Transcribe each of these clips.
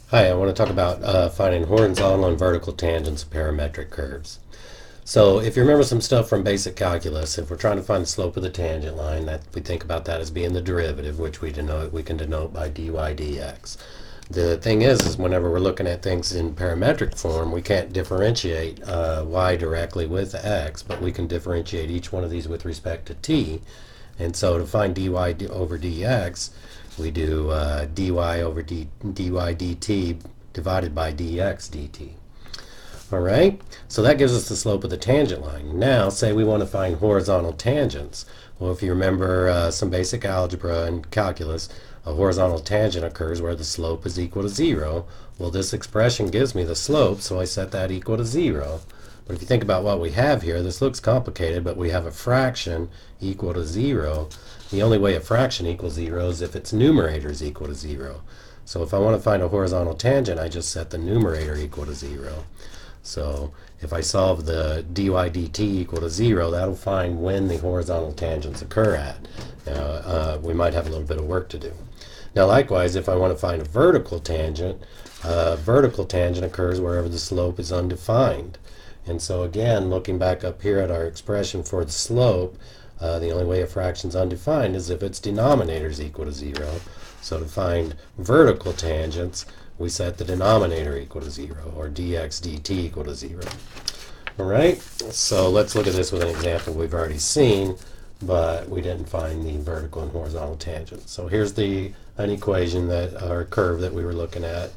Hi, I want to talk about finding horizontal and vertical tangents of parametric curves. So if you remember some stuff from basic calculus, if we're trying to find the slope of the tangent line, that we think about that as being the derivative, which we can denote by dy dx. The thing is whenever we're looking at things in parametric form, we can't differentiate y directly with x, but we can differentiate each one of these with respect to t. And so to find dy over dx, we do dy over dy dt divided by dx dt. All right, so that gives us the slope of the tangent line. Now, say we want to find horizontal tangents. Well, if you remember some basic algebra and calculus, a horizontal tangent occurs where the slope is equal to 0. Well, this expression gives me the slope, so I set that equal to 0. But if you think about what we have here, this looks complicated, but we have a fraction equal to 0. The only way a fraction equals 0 is if its numerator is equal to 0. So if I want to find a horizontal tangent, I just set the numerator equal to 0. So if I solve the dy dt equal to 0, that'll find when the horizontal tangents occur at. We might have a little bit of work to do. Now likewise, if I want to find a vertical tangent occurs wherever the slope is undefined. And so again, looking back up here at our expression for the slope, the only way a fraction is undefined is if its denominator is equal to 0. So to find vertical tangents, we set the denominator equal to 0, or dx dt equal to 0. All right, so let's look at this with an example we've already seen, but we didn't find the vertical and horizontal tangents. So here's an equation or curve that we were looking at,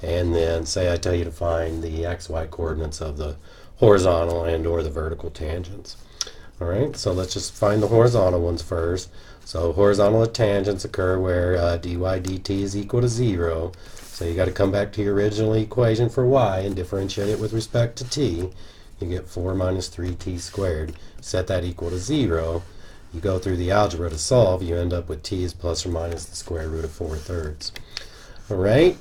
and then say I tell you to find the xy coordinates of the horizontal and or the vertical tangents. All right, so let's just find the horizontal ones first. So horizontal tangents occur where dy dt is equal to 0. So you got to come back to your original equation for y and differentiate it with respect to t. You get 4 minus 3t squared. Set that equal to 0. You go through the algebra to solve. You end up with t is plus or minus the square root of 4/3. All right.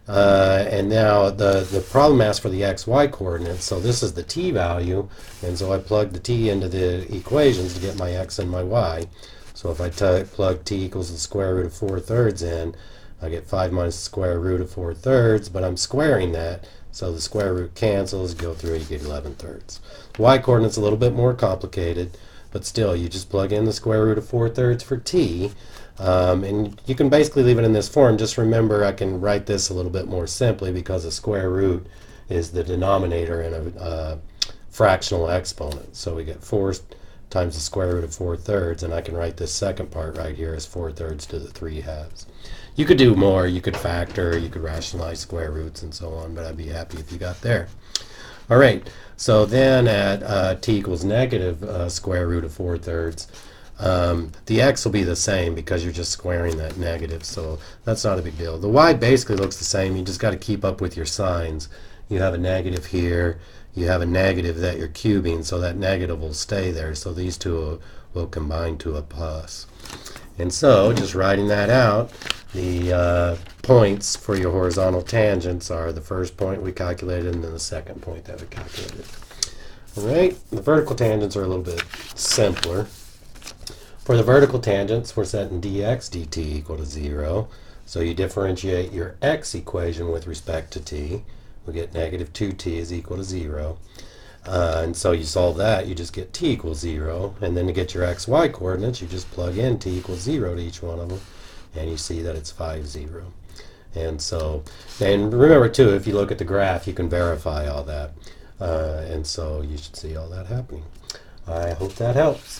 And now the problem asks for the xy coordinates. So this is the t value. And so I plug the t into the equations to get my x and my y. So if I plug t equals the square root of 4/3 in, I get 5 minus the square root of 4/3, but I'm squaring that, so the square root cancels, go through, you get 11/3. Y coordinate's a little bit more complicated, but still, you just plug in the square root of 4/3 for t, and you can basically leave it in this form. Just remember, I can write this a little bit more simply because a square root is the denominator in a fractional exponent. So we get 4 times the square root of 4/3, and I can write this second part right here as 4/3 to the 3/2. You could do more. You could factor, you could rationalize square roots and so on, but I'd be happy if you got there. All right, so then at t equals negative square root of 4/3, the x will be the same because you're just squaring that negative, so that's not a big deal. The y basically looks the same. You just got to keep up with your signs. You have a negative here. You have a negative that you're cubing, so that negative will stay there. So these two will combine to a plus. And so, just writing that out, the points for your horizontal tangents are the first point we calculated and then the second point that we calculated. All right, the vertical tangents are a little bit simpler. For the vertical tangents, we're setting dx dt equal to 0. So you differentiate your x equation with respect to t. We get negative 2t is equal to 0. And so you solve that, you just get t equals 0. And then to get your xy coordinates, you just plug in t equals 0 to each one of them. And you see that it's 5, 0. And so, and remember too, if you look at the graph, you can verify all that. And so you should see all that happening. I hope that helps.